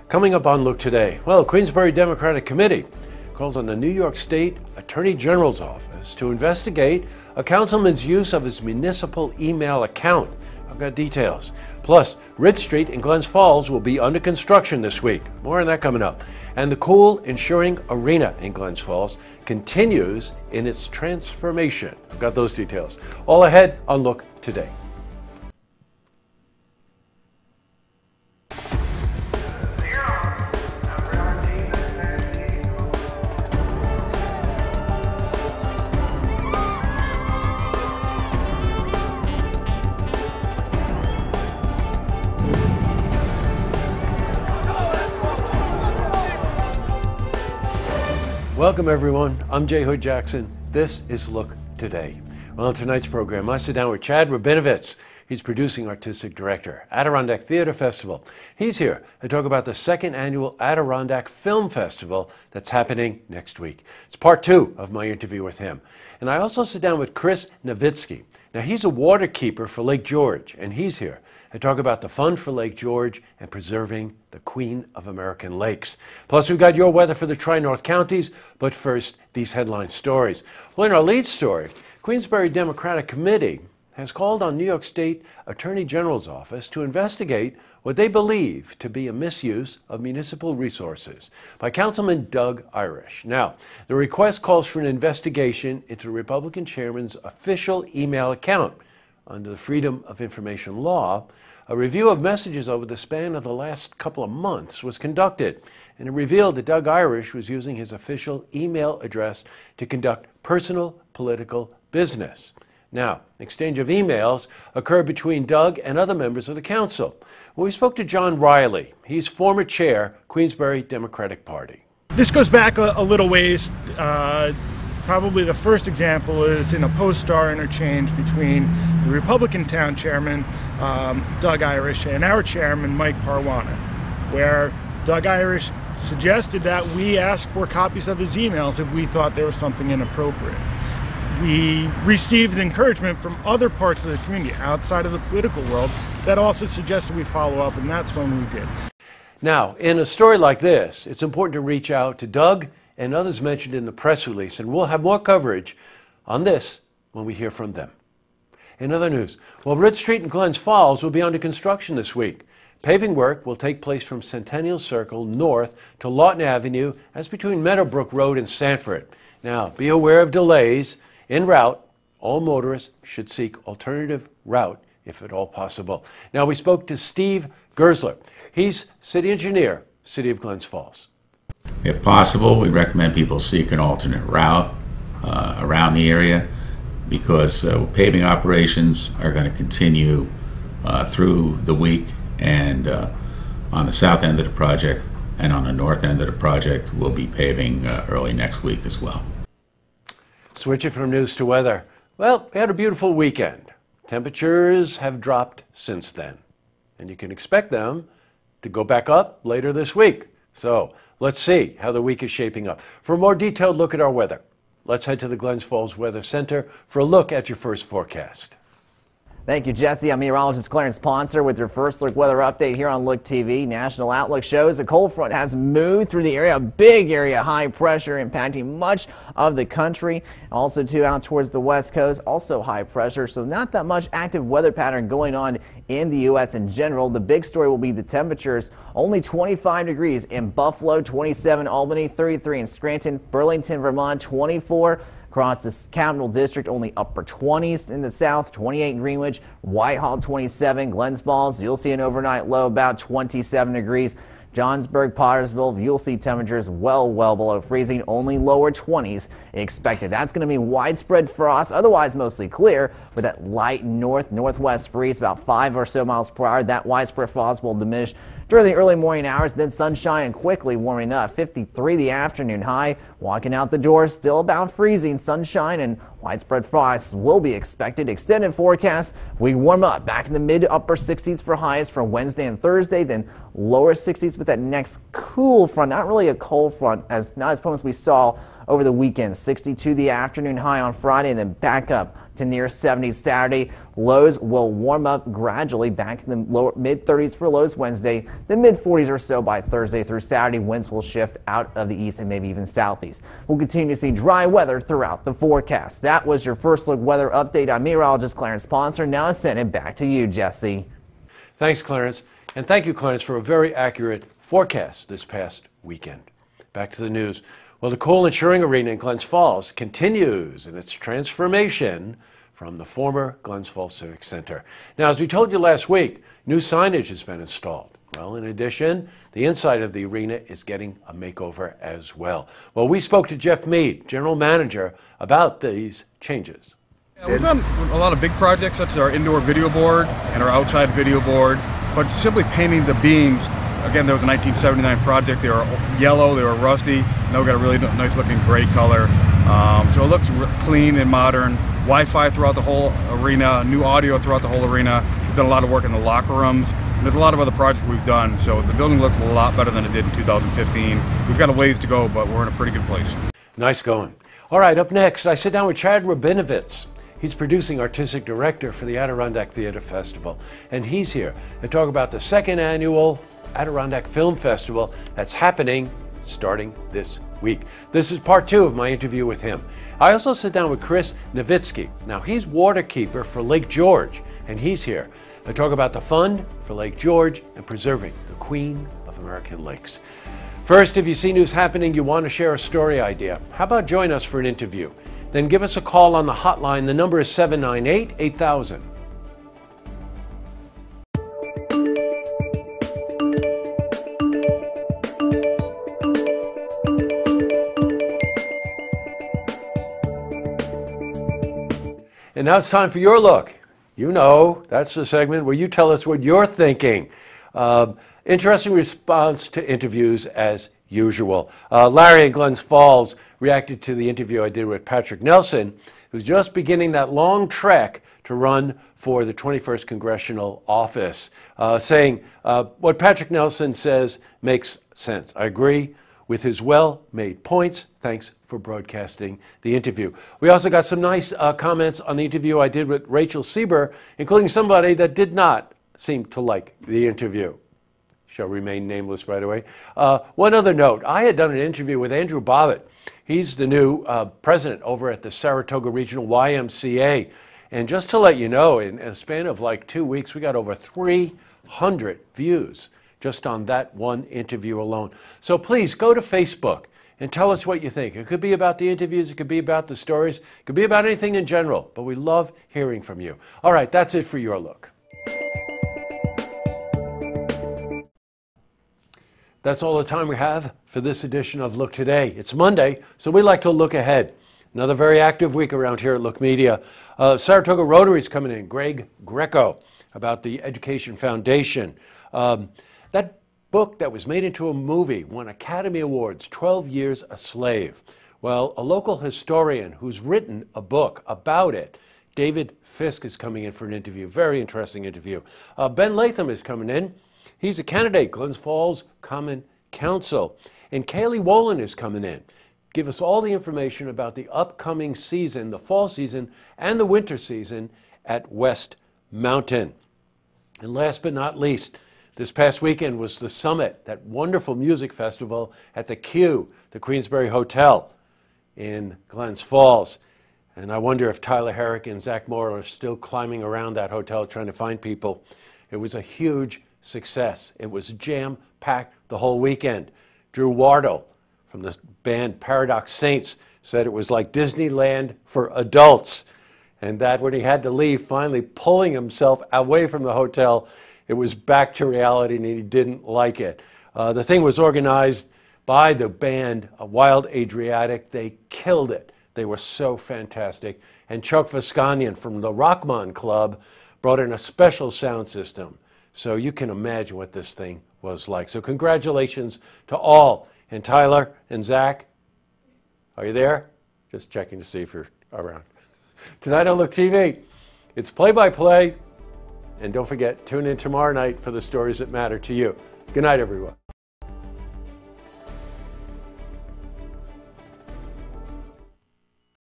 Coming up on Look Today, well, Queensbury Democratic Committee calls on the New York State Attorney General's office to investigate a councilman's use of his municipal email account. I've got details. Plus, Ridge Street in Glens Falls will be under construction this week. More on that coming up. And the Cool Insuring Arena in Glens Falls continues in its transformation. I've got those details. All ahead on Look Today. Welcome everyone, I'm Jay Hood Jackson. This is Look Today. Well, on tonight's program, I sit down with Chad Rabinowitz. He's producing artistic director, Adirondack Theater Festival. He's here to talk about the second annual Adirondack Film Festival that's happening next week. It's part 2 of my interview with him. And I also sit down with Chris Novitsky. Now, he's a waterkeeper for Lake George, and he's here to talk about the fund for Lake George and preserving the Queen of American Lakes. Plus, we've got your weather for the Tri-North counties, but first, these headline stories. Well, in our lead story, Queensbury Democratic Committee has called on New York State Attorney General's office to investigate what they believe to be a misuse of municipal resources by Councilman Doug Irish. Now, the request calls for an investigation into the Republican chairman's official email account. Under the Freedom of Information law, a review of messages over the span of the last couple of months was conducted, and it revealed that Doug Irish was using his official email address to conduct personal political business. Now, exchange of emails occurred between Doug and other members of the council. We spoke to John Riley. He's former chair, Queensbury Democratic Party. This goes back a little ways. Probably the first example is in a post-star interchange between the Republican town chairman, Doug Irish, and our chairman, Mike Parwana, where Doug Irish suggested that we ask for copies of his emails if we thought there was something inappropriate. We received encouragement from other parts of the community outside of the political world that also suggested we follow up, and that's when we did. Now, in a story like this, it's important to reach out to Doug and others mentioned in the press release, and we'll have more coverage on this when we hear from them. In other news, well, Ridge Street in Glens Falls will be under construction this week. Paving work will take place from Centennial Circle north to Lawton Avenue, as between Meadowbrook Road and Sanford. Now, be aware of delays en route. All motorists should seek alternative route if at all possible. Now, we spoke to Steve Gersler. He's city engineer, City of Glens Falls. If possible, we recommend people seek an alternate route around the area because paving operations are going to continue through the week, and on the south end of the project and on the north end of the project we'll be paving early next week as well. Switching from news to weather. Well, we had a beautiful weekend. Temperatures have dropped since then, and you can expect them to go back up later this week. So let's see how the week is shaping up. For a more detailed look at our weather, let's head to the Glens Falls Weather Center for a look at your first forecast. Thank you, Jesse. I'm meteorologist Clarence Ponser with your first look weather update here on Look TV. National Outlook shows a cold front has moved through the area, a big area, high pressure impacting much of the country. Also, too, out towards the west coast, also high pressure, so not that much active weather pattern going on in the U.S. in general. The big story will be the temperatures. Only 25 degrees in Buffalo, 27 Albany, 33 in Scranton, Burlington, Vermont, 24. Across the Capital District, only upper 20s in the south, 28 in Greenwich, Whitehall 27, Glens Falls, you'll see an overnight low about 27 degrees. Johnsburg, Pottersville, you'll see temperatures well below freezing, only lower 20s expected. That's going to be widespread frost, otherwise mostly clear, with that light northwest breeze about 5 or so miles per hour. That widespread frost will diminish during the early morning hours, then sunshine and quickly warming up. 53 the afternoon high. Walking out the door, still about freezing. Sunshine and widespread frost will be expected. Extended forecast, we warm up back in the mid to upper 60s for highs for Wednesday and Thursday, then lower 60s with that next cool front. Not really a cold front, not as we saw over the weekend. 62 the afternoon high on Friday, and then back up to near 70 Saturday. Lows will warm up gradually back to the lower mid-30s for lows Wednesday, the mid-40s or so by Thursday through Saturday. Winds will shift out of the east and maybe even southeast. We'll continue to see dry weather throughout the forecast. That was your first look weather update. I'm meteorologist Clarence Ponser. Now I send it back to you, Jesse. Thanks, Clarence. And thank you, Clarence, for a very accurate forecast this past weekend. Back to the news. Well, the Kohl Insuring Arena in Glens Falls continues in its transformation from the former Glens Falls Civic Center. Now, as we told you last week, new signage has been installed. Well, in addition, the inside of the arena is getting a makeover as well. Well, we spoke to Jeff Mead, general manager, about these changes. Yeah, we've done a lot of big projects such as our indoor video board and our outside video board, but simply painting the beams. Again, there was a 1979 project. They were yellow, they were rusty. Now we've got a really nice looking gray color. So it looks clean and modern. Wi-Fi throughout the whole arena, new audio throughout the whole arena. We've done a lot of work in the locker rooms. And there's a lot of other projects we've done. So the building looks a lot better than it did in 2015. We've got a ways to go, but we're in a pretty good place. Nice going. All right, up next, I sit down with Chad Rabinowitz. He's producing artistic director for the Adirondack Theater Festival. And he's here to talk about the second annual Adirondack Film Festival that's happening starting this week. This is part 2 of my interview with him. I also sit down with Chris Novitsky. Now, he's waterkeeper for Lake George, and he's here to talk about the fund for Lake George and preserving the Queen of American Lakes. First, if you see news happening, you want to share a story idea, how about join us for an interview? Then give us a call on the hotline. The number is 798-8000. And now it's time for Your Look. You know, that's the segment where you tell us what you're thinking. Interesting response to interviews as usual. Larry in Glens Falls reacted to the interview I did with Patrick Nelson, who's just beginning that long trek to run for the 21st Congressional Office, saying what Patrick Nelson says makes sense. I agree with his well-made points. Thanks for broadcasting the interview. We also got some nice comments on the interview I did with Rachel Sieber, including somebody that did not seem to like the interview. Shall remain nameless, by the way. One other note, I had done an interview with Andrew Bobbitt. He's the new president over at the Saratoga Regional YMCA. And just to let you know, in a span of like 2 weeks, we got over 300 views just on that one interview alone. So please go to Facebook and tell us what you think. It could be about the interviews, it could be about the stories, it could be about anything in general, but we love hearing from you. All right, that's it for Your Look. That's all the time we have for this edition of Look Today. It's Monday, so we like to look ahead. Another very active week around here at Look Media. Saratoga Rotary's coming in, Greg Greco, about the Education Foundation. That book that was made into a movie won Academy Awards, 12 Years a Slave. Well, a local historian who's written a book about it, David Fisk, is coming in for an interview. Very interesting interview. Ben Latham is coming in. He's a candidate, Glens Falls Common Council. And Kaylee Wolin is coming in. Give us all the information about the upcoming season, the fall season and the winter season at West Mountain. And last but not least, this past weekend was the Summit, that wonderful music festival at the Q, the Queensbury Hotel in Glens Falls. And I wonder if Tyler Herrick and Zach Moore are still climbing around that hotel trying to find people. It was a huge success. It was jam-packed the whole weekend. Drew Wardle from the band Paradox Saints said it was like Disneyland for adults, and that when he had to leave, finally pulling himself away from the hotel, it was back to reality and he didn't like it. The thing was organized by the band Wild Adriatic. They killed it. They were so fantastic. And Chuck Visconian from the Rockman Club brought in a special sound system. So you can imagine what this thing was like. So congratulations to all. And Tyler and Zach, are you there? Just checking to see if you're around. Tonight on Look TV, it's play-by-play. And don't forget, tune in tomorrow night for the stories that matter to you. Good night, everyone.